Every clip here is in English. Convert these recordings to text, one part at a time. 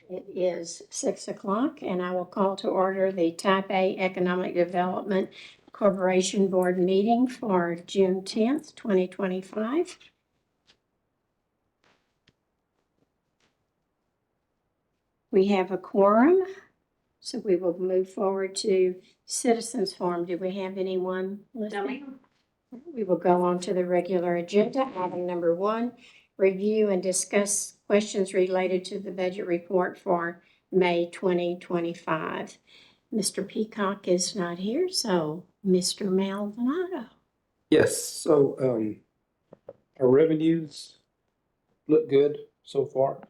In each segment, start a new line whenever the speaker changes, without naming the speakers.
It is 6 o'clock, and I will call to order the Type A Economic Development Corporation Board meeting for June 10th, 2025. We have a quorum, so we will move forward to citizens forum. Do we have anyone listening? We will go on to the regular agenda. Item number 1, review and discuss questions related to the budget report for May 2025. Mr. Peacock is not here, so Mr. Maldonado.
Yes, so our revenues look good so far.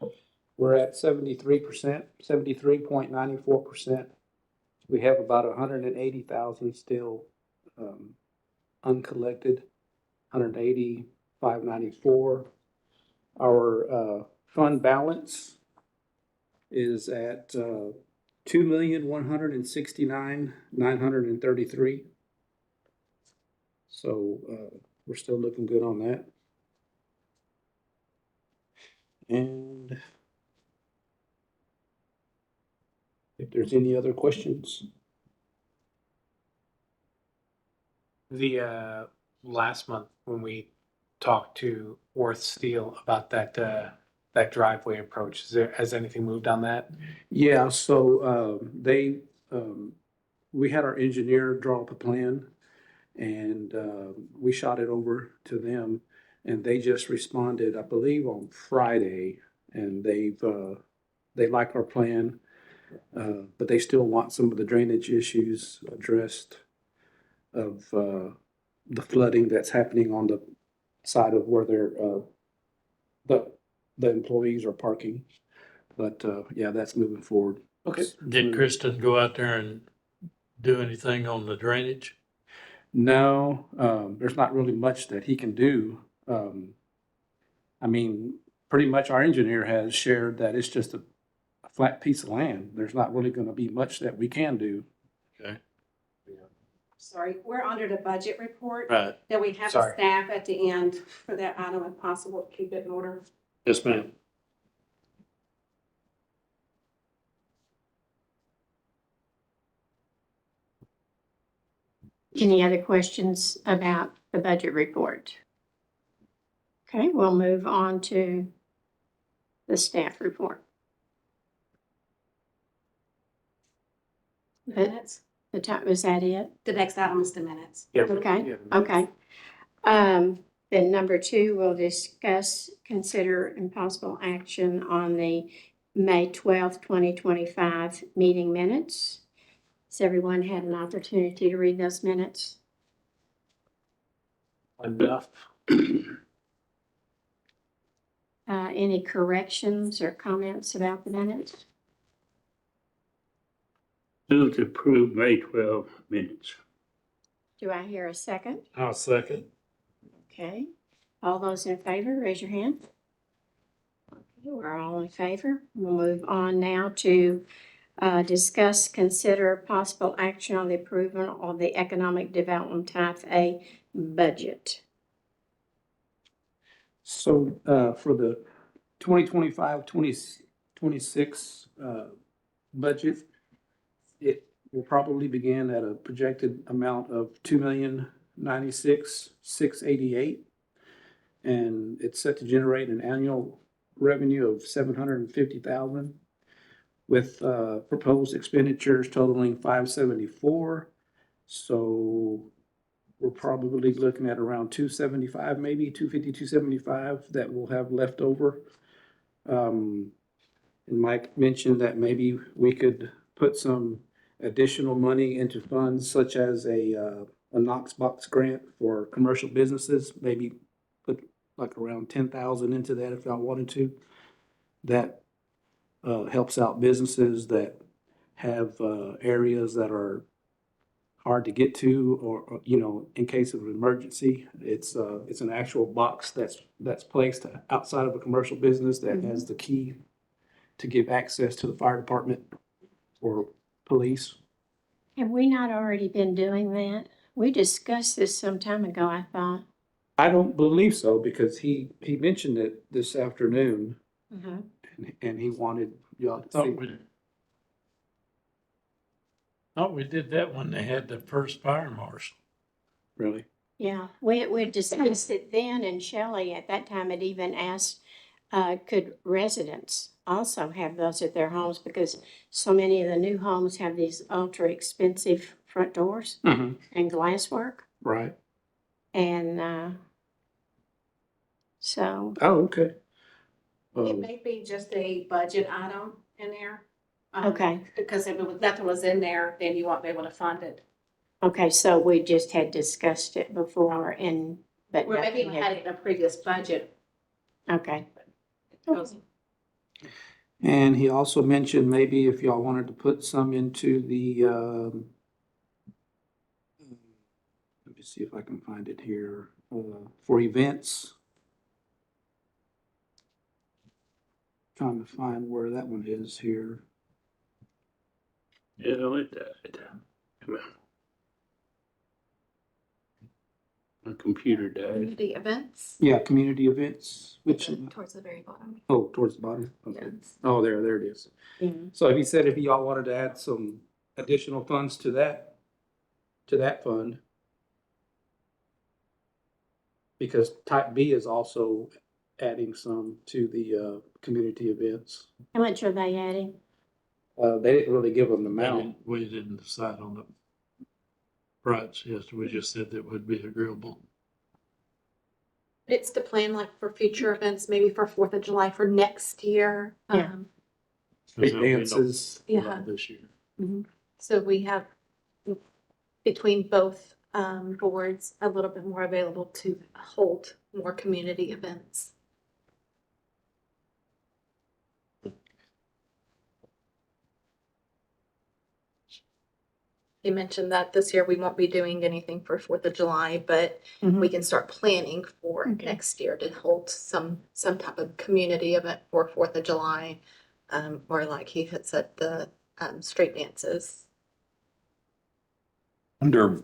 We're at 73%, 73.94%. We have about 180,000 still uncollected, 180,594. Our fund balance is at 2,169,933. So we're still looking good on that. And if there's any other questions.
The last month when we talked to Worth Steel about that driveway approach, has anything moved on that?
Yeah, so we had our engineer draw up a plan, and we shot it over to them, and they just responded, I believe, on Friday, and they like our plan, but they still want some of the drainage issues addressed of the flooding that's happening on the side of where the employees are parking. But yeah, that's moving forward.
Okay.
Did Kristen go out there and do anything on the drainage?
No, there's not really much that he can do. I mean, pretty much our engineer has shared that it's just a flat piece of land. There's not really going to be much that we can do.
Okay.
Sorry, we're under the budget report.
Right.
That we have
Sorry.
a staff at the end for that item if possible, keep it in order.
Yes, ma'am.
Any other questions about the budget report? Okay, we'll move on to the staff report.
Minutes.
The time, was that it?
The next item is the minutes.
Yeah.
Okay,
Yeah.
okay. Then number 2, we'll discuss, consider impossible action on the May 12th, 2025 meeting minutes. Has everyone had an opportunity to read those minutes?
Enough.
Any corrections or comments about the minutes?
Move to approve May 12 minutes.
Do I hear a second?
I'll second.
Okay. All those in favor, raise your hand. Okay, we're all in favor. We'll move on now to discuss, consider possible action on the approval of the Economic Development Type A budget.
So for the 2025-2026 budget, it will probably begin at a projected amount of $2,096,688, and it's set to generate an annual revenue of $750,000, with proposed expenditures totaling $574. So we're probably looking at around 275, maybe 250, 275 that we'll have left over. And Mike mentioned that maybe we could put some additional money into funds such as a Knox box grant for commercial businesses, maybe put like around 10,000 into that if y'all wanted to. That helps out businesses that have areas that are hard to get to, or you know, in case of an emergency. It's an actual box that's placed outside of a commercial business that has the key to give access to the fire department or police.
Have we not already been doing that? We discussed this some time ago, I thought.
I don't believe so, because he mentioned it this afternoon, and he wanted y'all to see.
Thought we did that when they had the first fire marshal.
Really?
Yeah, we discussed it then, and Shelley at that time had even asked, could residents also have those at their homes? Because so many of the new homes have these ultra expensive front doors
Mm-hmm.
and glass work.
Right.
And, so,
Oh, okay.
It may be just a budget item in there.
Okay.
Because if nothing was in there, then you won't be able to fund it.
okay, so we just had discussed it before and, but
Or maybe
nothing
we had it in a previous budget.
okay.
And he also mentioned maybe if y'all wanted to put some into the, let me see if I can find it here, for events. Trying to find where that one is here.
Yeah, it died. Come on. My computer died.
Community events,
Yeah, community events, which,
towards the very bottom.
oh, towards the bottom? Okay.
Yes.
Oh, there it is.
Yeah.
So he said if y'all wanted to add some additional funds to that fund. Because type B is also adding some to the, community events.
How much are they adding?
They didn't really give them the amount.
We didn't decide on the price, yes, we just said that would be agreeable.
It's to plan like for future events, maybe for 4th of July for next year.
Yeah.
Big
There'll be no-
dances.
Yeah.
This year.
So we have between both boards a little bit more available to hold more community events. He mentioned that this year we won't be doing anything for 4th of July, but we can start planning for
Okay.
next year to hold some type of community event for 4th of July. Or like he had said, the street dances.
Wonder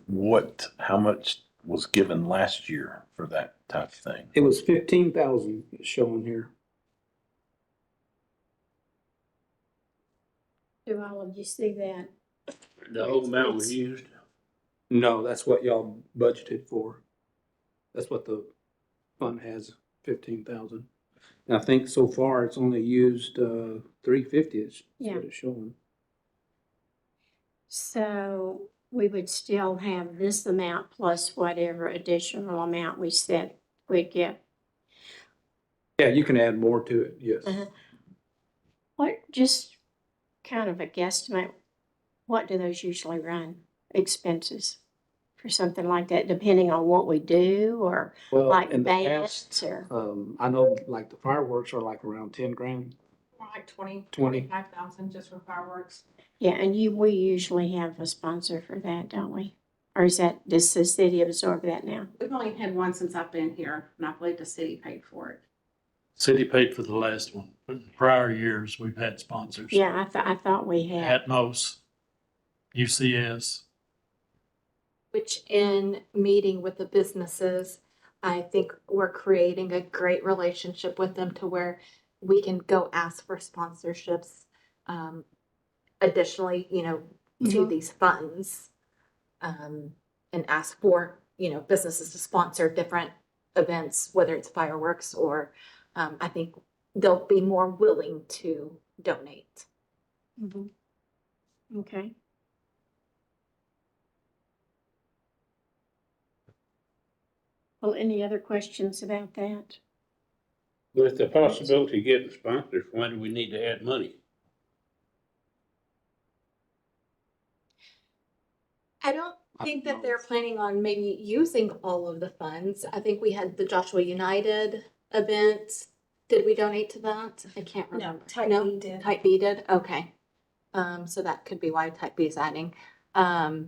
how much was given last year for that type of thing?
It was 15,000 showing here.
Do all of you see that?
The whole amount was used.
No, that's what y'all budgeted for. That's what the fund has, 15,000. And I think so far it's only used, 350 is
Yeah.
what it's showing.
So we would still have this amount plus whatever additional amount we said we'd get.
Yeah, you can add more to it, yes.
What, just kind of a guesstimate, what do those usually run, expenses for something like that, depending on what we do or
Well,
like
in the
bands
past,
or?
I know like the fireworks are like around 10 grand.
More like 20,
20.
25,000 just for fireworks.
Yeah, and we usually have a sponsor for that, don't we? Or does the city absorb that now?
We've only had one since I've been here, and I believe the city paid for it.
City paid for the last one, but in prior years, we've had sponsors.
Yeah, I thought we had.
Atmos, UCS.
Which in meeting with the businesses, I think we're creating a great relationship with them to where we can go ask for sponsorships. Additionally, to these funds, and ask for, businesses to sponsor different events, whether it's fireworks or, I think they'll be more willing to donate.
Okay. Well, any other questions about that?
With the possibility of getting sponsors, why do we need to add money?
I don't think that they're planning on maybe using all of the funds. I think we had the Joshua United event. Did we donate to that? I can't remember.
Type B did.
Type B did, okay. So that could be why Type B is adding. I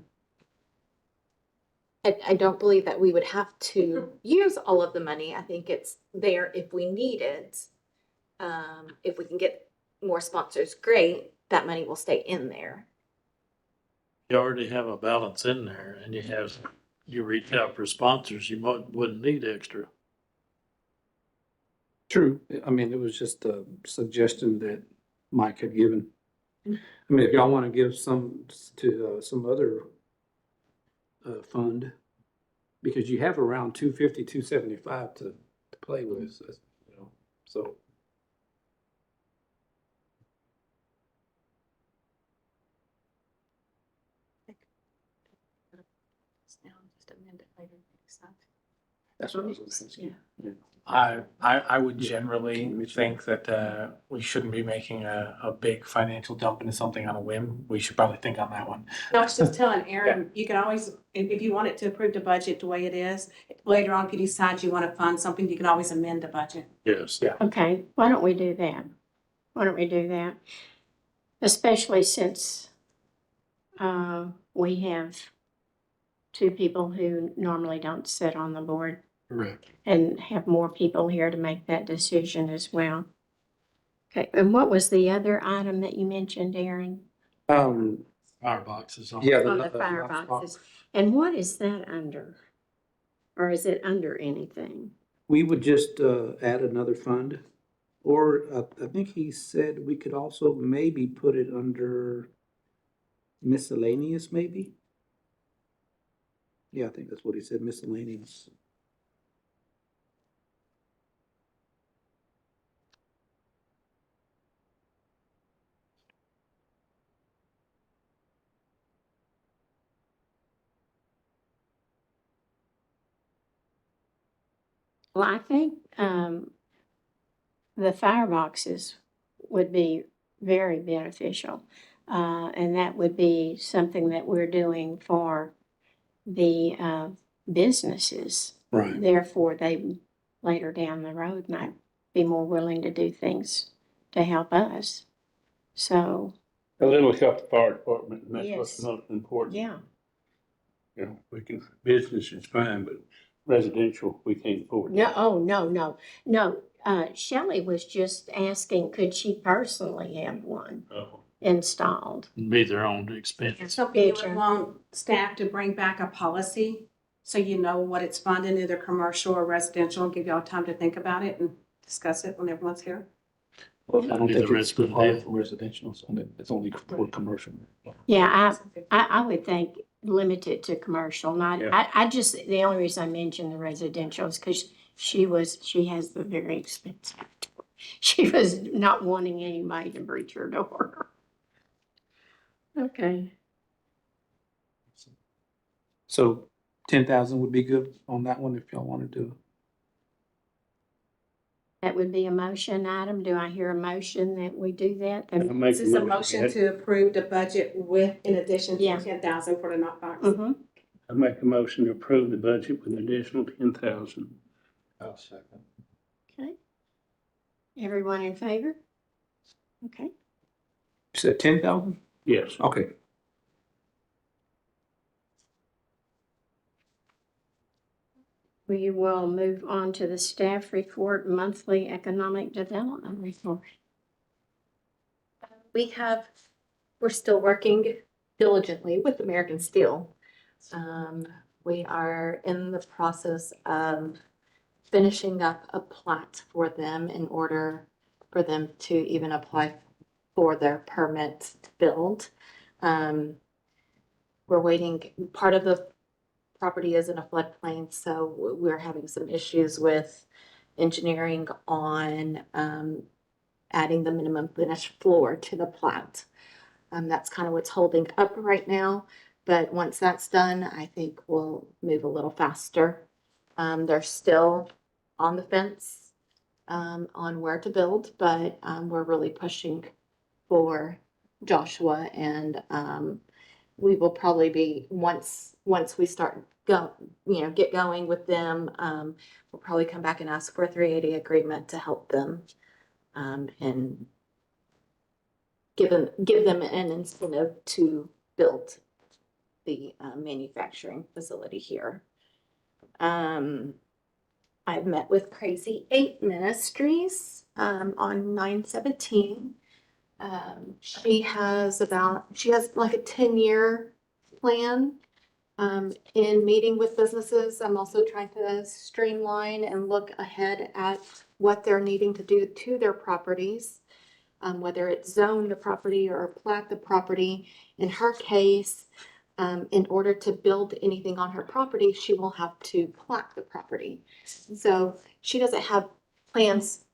don't believe that we would have to use all of the money. I think it's there if we need it. If we can get more sponsors, great. That money will stay in there.
You already have a balance in there and you reach out for sponsors, wouldn't need extra.
True. I mean, it was just a suggestion that Mike had given. I mean, if y'all want to give some to some other fund, because you have around 250, 275 to play with, you know, so. That's what I was thinking. Yeah.
I would
Yeah.
generally think that we shouldn't be making a big financial dump into something on a whim. We should probably think on that one.
No, I was just telling Aaron, you can always, if you wanted to approve the budget the way it is, later on, if you decide you want to fund something, you can always amend the budget.
Yes.
Yeah.
Okay, why don't we do that? Why don't we do that? Especially since we have two people who normally don't sit on the board
Correct.
and have more people here to make that decision as well. Okay, and what was the other item that you mentioned, Aaron?
Fireboxes on.
Yeah.
On the fireboxes. And what is that under? Or is it under anything?
We would just add another fund, or I think he said we could also maybe put it under miscellaneous, maybe? Yeah, I think that's what he said, miscellaneous.
Well, I think the fireboxes would be very beneficial. And that would be something that we're doing for the businesses.
Right.
Therefore, they later down the road might be more willing to do things to help us. So,
A little help the fire department, and that's what's
Yes.
most important.
yeah.
You know, we can, business is fine, but residential, we can't afford.
No, oh, no. Shelley was just asking, could she personally have one
Oh.
installed?
Be their own expense.
Something you
Picture.
would want staff to bring back a policy, so you know what it's funding, either commercial or residential, and give y'all time to think about it and discuss it when everyone's here.
Well, I don't
Be
think
the
it's
rest of the
required
deal.
for residential, so it's only for commercial.
Yeah, I would think limited to commercial, not,
Yeah.
I just, the only reason I mentioned the residential is because she has the very expensive. She was not wanting anybody to breach her door. Okay.
So 10,000 would be good on that one if y'all want to do.
That would be a motion item. Do I hear a motion that we do that?
I'll make
This is a
yeah.
motion to approve the budget with, in addition
Yeah.
to 10,000 for the knockbox.
Mm-hmm.
I make a motion to approve the budget with an additional 10,000.
I'll second.
Okay. Everyone in favor? Okay.
You said 10,000?
Yes.
Okay.
We will move on to the staff report, monthly economic development report.
We're still working diligently with American Steel. We are in the process of finishing up a plat for them in order for them to even apply for their permit to build. We're waiting, part of the property is in a floodplain, so we're having some issues with engineering on adding the minimum finished floor to the plat. That's kind of what's holding up right now, but once that's done, I think we'll move a little faster. They're still on the fence on where to build, but we're really pushing for Joshua, and we will probably be, once we start get going with them, we'll probably come back and ask for a 380 agreement to help them and give them an incentive to build the manufacturing facility here. I've met with Crazy 8 Ministries on 9/17. She has like a 10-year plan In meeting with businesses, I'm also trying to streamline and look ahead at what they're needing to do to their properties. Whether it's zone the property or plat the property. In her case, in order to build anything on her property, she will have to plat the property. So she doesn't have plans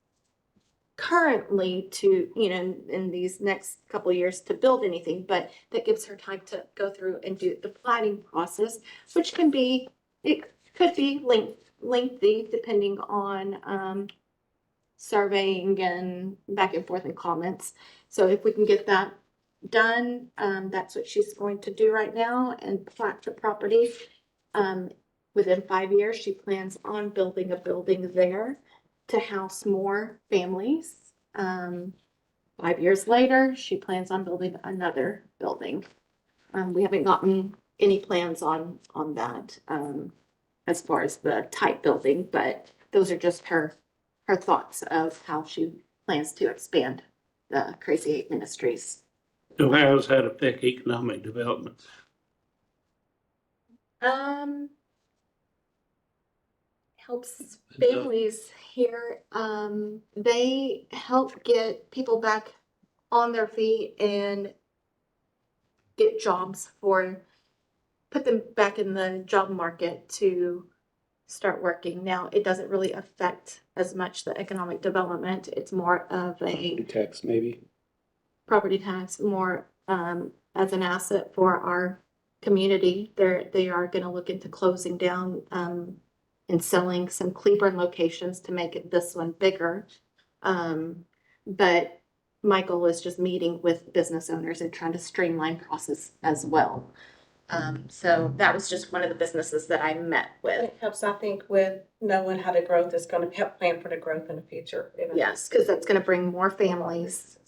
currently to, in these next couple of years to build anything, but that gives her time to go through and do the platting process, which it could be lengthy depending on, surveying and back and forth and comments. So if we can get that done, that's what she's going to do right now and plat the property. Within 5 years, she plans on building a building there to house more families. 5 years later, she plans on building another building. We haven't gotten any plans on that, as far as the type building, but those are just her thoughts of how she plans to expand the Crazy Eight Ministries.
So how does that affect economic development?
Helps families here. They help get people back on their feet and get jobs put them back in the job market to start working. Now, it doesn't really affect as much the economic development. It's more of a
Tax, maybe.
property tax, more as an asset for our community. They are going to look into closing down and selling some Cleburne locations to make this one bigger. But my goal is just meeting with business owners and trying to streamline process as well. So that was just one of the businesses that I met with.
It helps, I think, with knowing how the growth is going to help plan for the growth in the future.
Yes, because that's going to bring more families,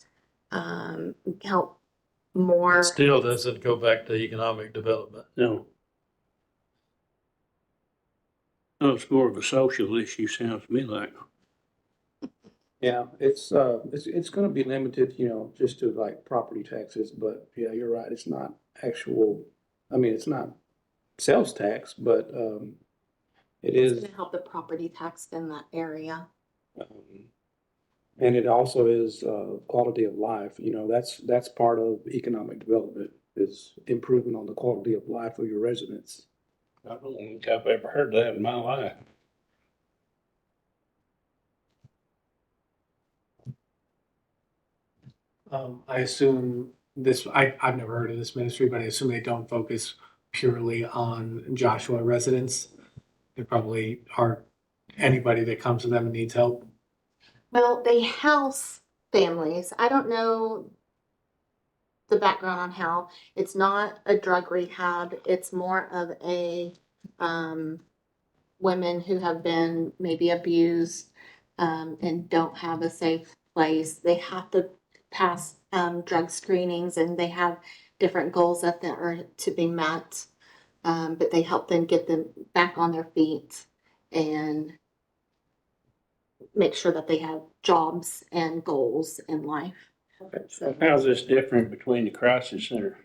help more.
It still doesn't go back to economic development.
No. No, it's more of a social issue, sounds to me like.
Yeah, it's gonna be limited, just to like property taxes, but yeah, you're right, it's not it's not sales tax, but, it
It's
is,
going to help the property tax in that area.
and it also is, quality of life, that's part of economic development, is improving on the quality of life of your residents.
I don't think I've ever heard that in my life.
I assume I've never heard of this ministry, but I assume they don't focus purely on Joshua residents. They probably are anybody that comes to them and needs help.
Well, they house families. I don't know the background on how. It's not a drug rehab. It's more of a women who have been maybe abused and don't have a safe place. They have to pass drug screenings and they have different goals that are to be met. But they help them get them back on their feet and make sure that they have jobs and goals in life.
So how's this different between the crisis center?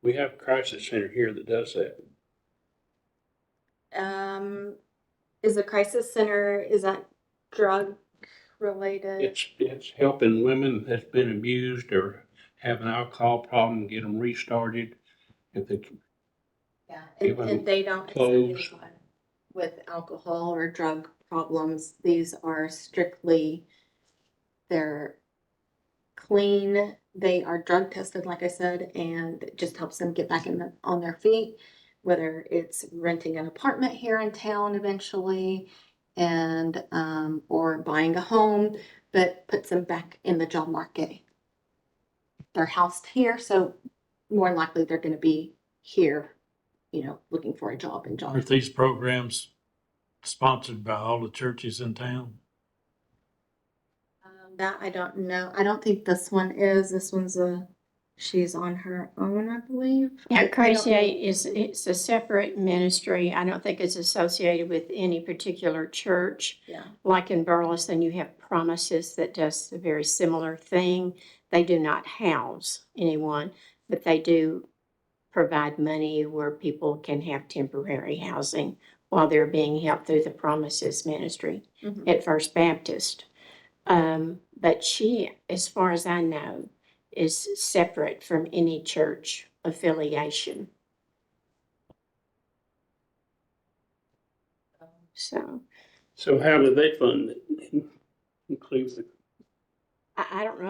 We have a crisis center here that does that.
Is the crisis center, is that drug related?
It's helping women that's been abused or have an alcohol problem, get them restarted. If they,
Yeah,
give
and they don't accept
clothes.
anyone with alcohol or drug problems. These are strictly, they're clean, they are drug tested, like I said, and it just helps them get back on their feet, whether it's renting an apartment here in town eventually and or buying a home, but puts them back in the job market. They're housed here, so more than likely they're going to be here, looking for a job and
Aren't
jobs.
these programs sponsored by all the churches in town?
That I don't know. I don't think this one is. This one's she's on her own, I believe.
Yeah,
I don't
Crazy
know.
Eight it's a separate ministry. I don't think it's associated with any particular church.
Yeah.
Like in Burleson, you have Promises that does a very similar thing. They do not house anyone, but they do provide money where people can have temporary housing while they're being helped through the Promises Ministry at First Baptist. But she, as far as I know, is separate from any church affiliation. So
So how do they fund it in Cleveland?
I don't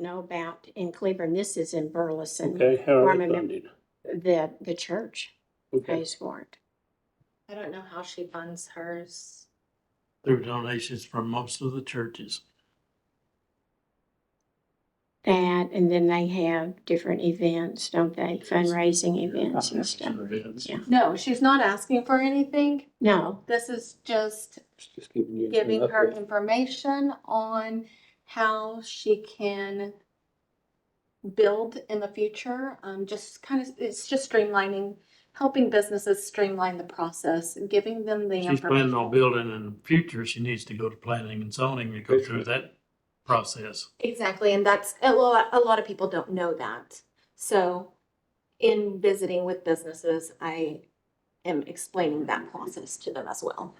know about in Cleburne. This is in Burleson.
Okay, how
Or
are
I
they
remember
funded?
the church
Okay,
pays for it.
I don't know how she funds hers.
Through donations from most of the churches.
That, and then they have different events, don't they? Fundraising events and stuff.
Events.
Yeah.
No, she's not asking for anything.
No,
This is just
just giving you an
giving her
update.
information on how she can build in the future. Just kind of, it's just streamlining, helping businesses streamline the process, giving them the
She's planning on
information.
building in the future. She needs to go to planning and zoning to go through that process.
Exactly, and that's a lot of people don't know that. So in visiting with businesses, I am explaining that process to them as well.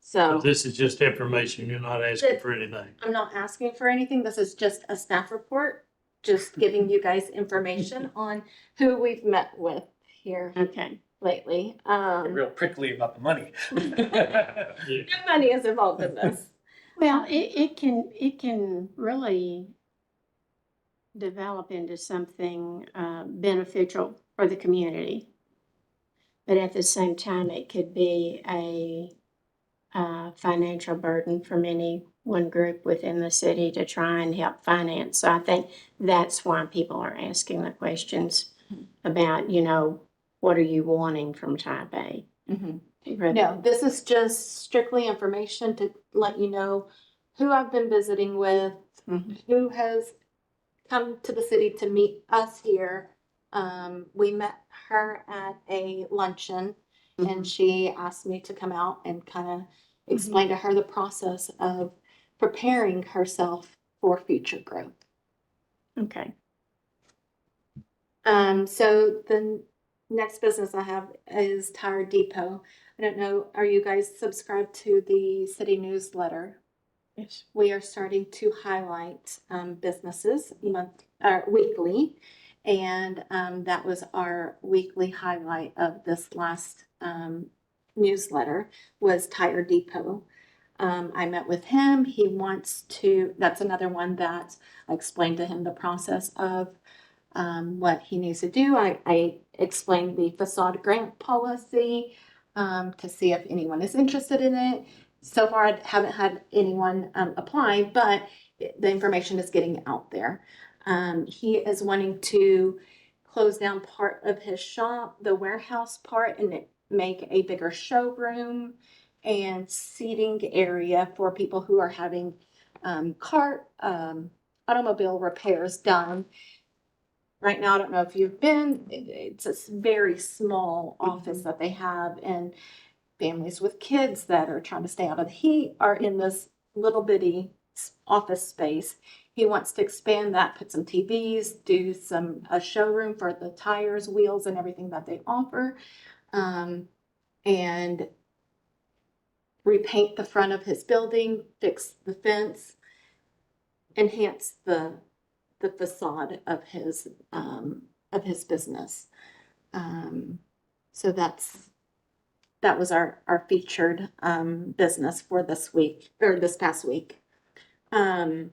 So
So
this is just information. You're not asking for anything.
I'm not asking for anything. This is just a staff report, just giving you guys information on who we've met with here
okay.
lately.
Real prickly about the money.
No money is involved in this.
Well, it can really develop into something beneficial for the community. But at the same time, it could be a financial burden from any one group within the city to try and help finance. So I think that's why people are asking the questions about, what are you wanting from Type A?
No, this is just strictly information to let you know who I've been visiting with, who has come to the city to meet us here. We met her at a luncheon and she asked me to come out and kind of explain to her the process of preparing herself for future growth.
Okay.
So the next business I have is Tire Depot. I don't know, are you guys subscribed to the city newsletter?
Yes.
We are starting to highlight businesses weekly, and that was our weekly highlight of this last newsletter was Tire Depot. I met with him. He wants to. That's another one that I explained to him the process of what he needs to do. I explained the facade grant policy to see if anyone is interested in it. So far, I haven't had anyone apply, but the information is getting out there. He is wanting to close down part of his shop, the warehouse part, and make a bigger showroom and seating area for people who are having automobile repairs done. Right now, I don't know if you've been, it's a very small office that they have, and families with kids that are trying to stay out of the heat are in this little bitty office space. He wants to expand that, put some TVs, do a showroom for the tires, wheels, and everything that they offer, and repaint the front of his building, fix the fence, enhance the facade of his business. So that was our featured business for this week or this past week. The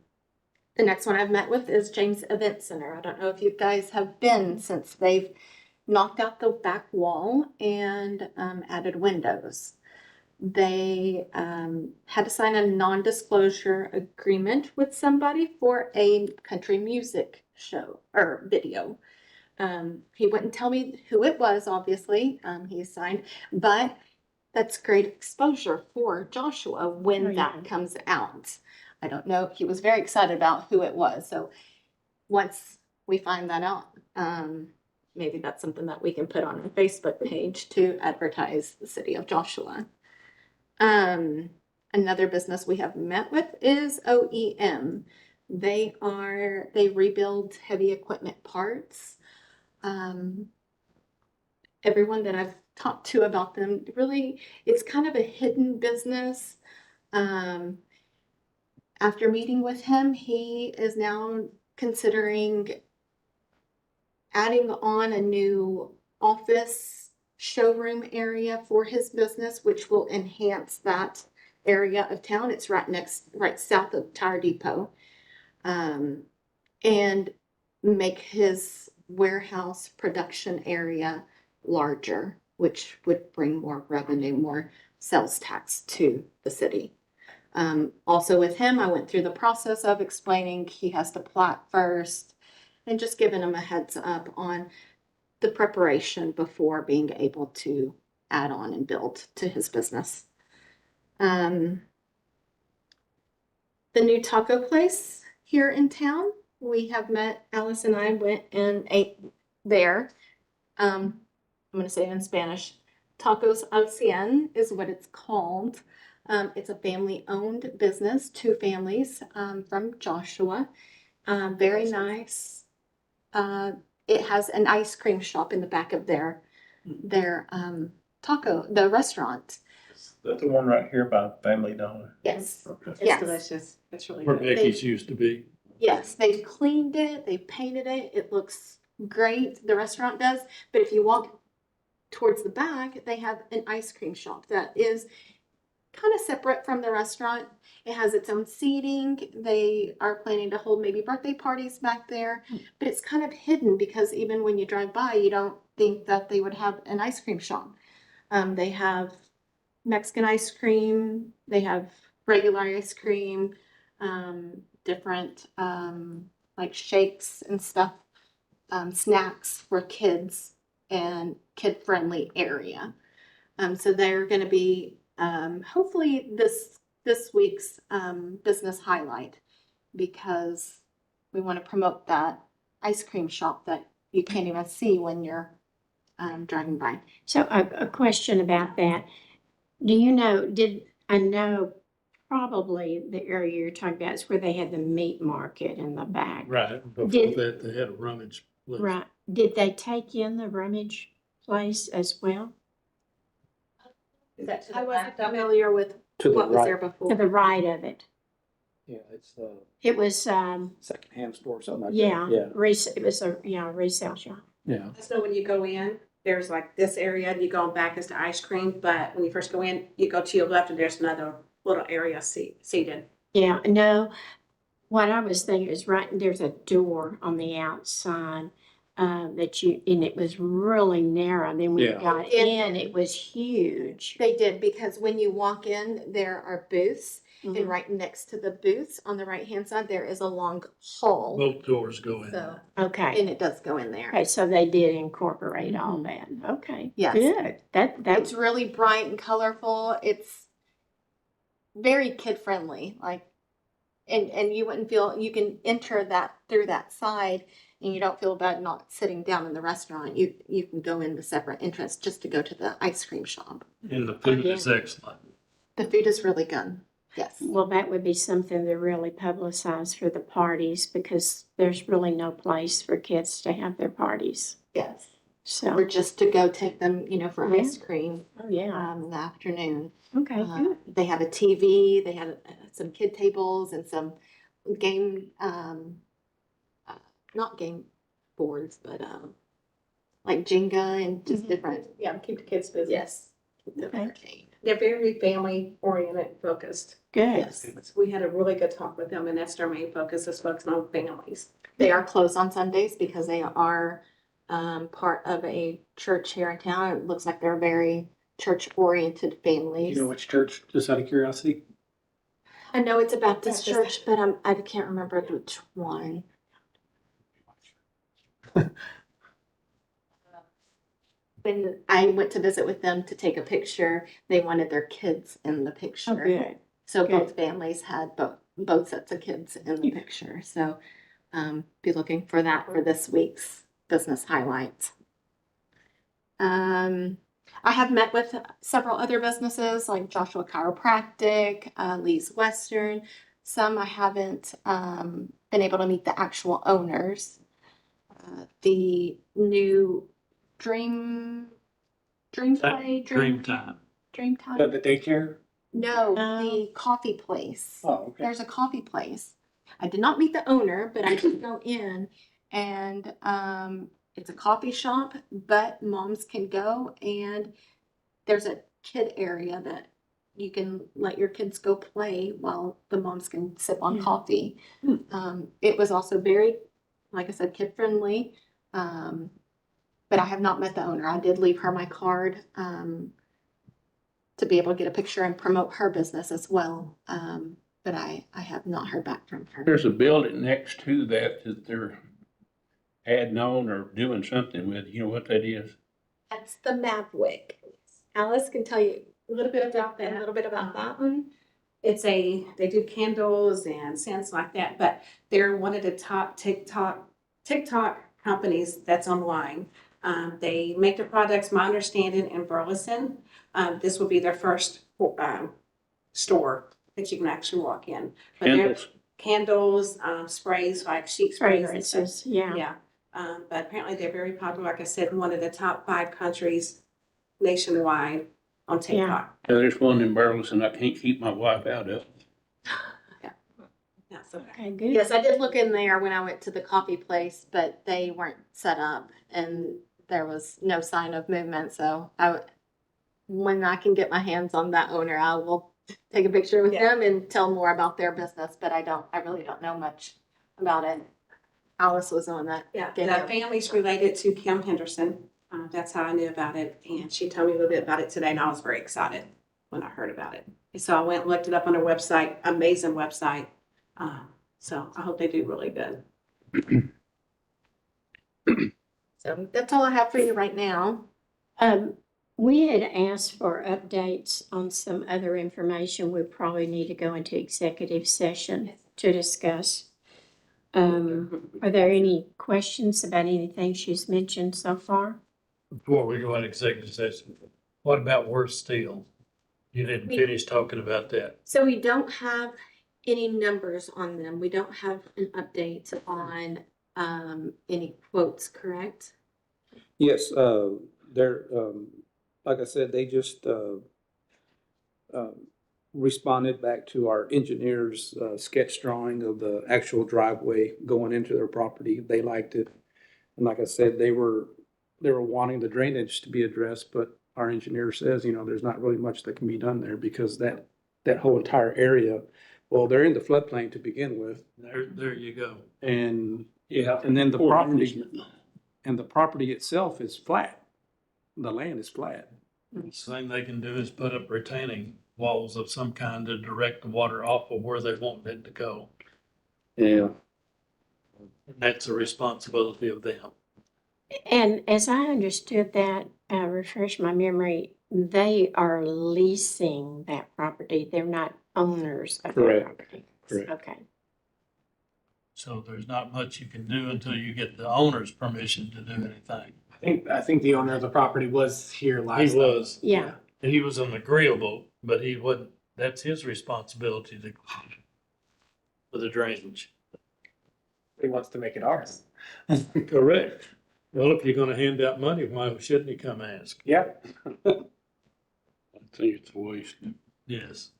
next one I've met with is James Event Center. I don't know if you guys have been since they've knocked out the back wall and added windows. They had to sign a non-disclosure agreement with somebody for a country music show or video. He wouldn't tell me who it was, obviously. He signed, but that's great exposure for Joshua when that comes out. I don't know. He was very excited about who it was. So once we find that out, maybe that's something that we can put on our Facebook page to advertise the city of Joshua. Another business we have met with is OEM. They rebuild heavy equipment parts. Everyone that I've talked to about them, really, it's kind of a hidden business. After meeting with him, he is now considering adding on a new office showroom area for his business, which will enhance that area of town. It's right south of Tire Depot. And make his warehouse production area larger, which would bring more revenue, more sales tax to the city. Also with him, I went through the process of explaining he has to plat first and just giving him a heads up on the preparation before being able to add on and build to his business. The new taco place here in town, we have met, Alice and I went and ate there. I'm going to say it in Spanish. Tacos al Cien is what it's called. It's a family-owned business, 2 families from Joshua. Very nice. It has an ice cream shop in the back of their the restaurant.
Is that the one right here by Family Dollar?
Yes.
Okay.
It's
Yes.
delicious. It's really
Where
good.
Becky's used to be.
Yes, they've cleaned it, they've painted it, it looks great, the restaurant does, but if you walk towards the back, they have an ice cream shop that is kind of separate from the restaurant. It has its own seating, they are planning to hold maybe birthday parties back there, but it's kind of hidden because even when you drive by, you don't think that they would have an ice cream shop. They have Mexican ice cream, they have regular ice cream, different like shakes and stuff, snacks for kids and kid-friendly area. So they're going to be hopefully this week's business highlight because we want to promote that ice cream shop that you can't even see when you're driving by.
So a question about that. Do you know, I know probably the area you're talking about is where they had the meat market in the back.
Right. Before
Did-
that, they had a rummage place.
Right. Did they take in the rummage place as well?
Is that to
I
the
wasn't
left of it?
familiar with
To the
what was there
right.
before.
To the right of it.
Yeah, it's
It was,
secondhand store or something like
yeah,
that. Yeah,
it was a resale shop.
yeah.
So when you go in, there's like this area, you go back is to ice cream, but when you first go in, you go to your left and there's another little area seated.
Yeah, no, what I was thinking is there's a door on the outside and it was really narrow. Then when you
Yeah.
got in, it was huge.
They did, because when you walk in, there are booths,
Mhm.
and right next to the booths on the right-hand side, there is a long hall.
Both doors go in.
So,
Okay.
and it does go in there.
Okay, so they did incorporate all that. Okay.
Yes.
Good. That's
It's really bright and colorful. It's very kid-friendly, like, and you wouldn't feel, you can enter that through that side and you don't feel bad not sitting down in the restaurant. You can go in the separate entrance just to go to the ice cream shop.
And the food is excellent.
The food is really good. Yes.
well, that would be something to really publicize for the parties because there's really no place for kids to have their parties.
Yes.
So,
Or just to go take them, for
Yeah.
ice cream
oh yeah.
in the afternoon.
Okay, good.
They have a TV, they have some kid tables and some game, not game boards, but like Jenga and just different.
Yeah, keep the kids busy.
Yes. Keep them
Okay.
entertained.
They're very family oriented focused.
Good.
Yes.
We had a really good talk with them and that's their main focus is focusing on families.
They are closed on Sundays because they are part of a church here in town. It looks like they're very church-oriented families.
You know which church, just out of curiosity?
I know it's a Baptist
Baptist.
church, but I can't remember which one. When I went to visit with them to take a picture, they wanted their kids in the
Oh,
picture.
good.
So
Good.
both families had both sets of kids in the picture. So be looking for that for this week's business highlights. I have met with several other businesses like Joshua Chiropractic, Lee's Western. Some I haven't been able to meet the actual owners. the new Dream Play,
Dream time.
Dream Time?
The daycare?
No,
No.
the coffee place.
Oh, okay.
There's a coffee place. I did not meet the owner, but I did go in, and it's a coffee shop, but moms can go, and there's a kid area that you can let your kids go play while the moms can sip on
Yeah.
coffee. It was also very, like I said, kid friendly. But I have not met the owner. I did leave her my card to be able to get a picture and promote her business as well. But I have not heard back from her.
There's a building next to that they're adding on or doing something with. You know what that is?
That's the Mavwick. Alice can tell you a little bit about that. A little bit about that one.
They do candles and scents like that, but they're one of the top TikTok companies that's online. They make their products, my understanding, in Burleson. This will be their first store that you can actually walk in. But they're
Candles.
sprays, like sheet sprays and stuff.
Fragrances, yeah.
Yeah, but apparently they're very popular. Like I said, one of the top 5 countries nationwide on TikTok.
Yeah, there's one in Burleson I can't keep my wife out of.
Yeah, so
Okay, good.
Yes, I did look in there when I went to the coffee place, but they weren't set up and there was no sign of movement. So when I can get my hands on that owner, I will take a picture with them and tell more about their business. But I really don't know much about it. Alice was on that.
yeah,
gave
the
me-
family's related to Kim Henderson. That's how I knew about it, and she told me a little bit about it today, and I was very excited when I heard about it. So I went and looked it up on their website. Amazing website. So I hope they do really good.
So that's all I have for you right now.
We had asked for updates on some other information. We probably need to go into executive session to discuss. Are there any questions about anything she's mentioned so far?
Before we go into executive session, what about worst steel? You didn't finish talking about that.
So we don't have any numbers on them. We don't have an update on any quotes, correct?
Yes, they're, like I said, they just, responded back to our engineer's, sketch drawing of the actual driveway going into their property. They liked it. And like I said, they were wanting the drainage to be addressed, but our engineer says, there's not really much that can be done there because that whole entire area, well, they're in the floodplain to begin with.
There you go.
And
Yeah.
And then the
Poor
property,
management.
and the property itself is flat. The land is flat.
The thing they can do is put up retaining walls of some kind to direct the water off of where they want it to go.
Yeah.
That's a responsibility of them.
And as I understood that, refresh my memory, they are leasing that property. They're not owners of the
Correct.
property.
Correct.
Okay.
So there's not much you can do until you get the owner's permission to do anything.
I think the owner of the property was here last.
He was,
Yeah.
he was an agreeable, but he wasn't, that's his responsibility to, for the drainage.
He wants to make it ours.
Correct. Well, if you're gonna hand out money, why shouldn't he come ask?
Yeah.
I think it's a waste.
Yes.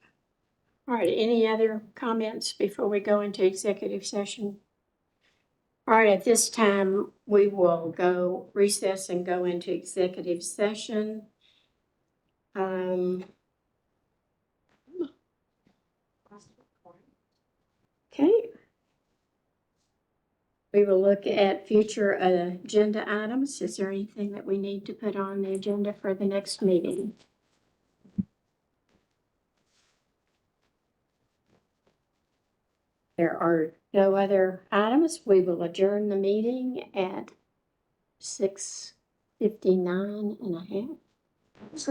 All right, any other comments before we go into executive session? All right, at this time, we will go recess and go into executive session. Okay. We will look at future agenda items. Is there anything that we need to put on the agenda for the next meeting? There are no other items. We will adjourn the meeting at 6:59 and a half.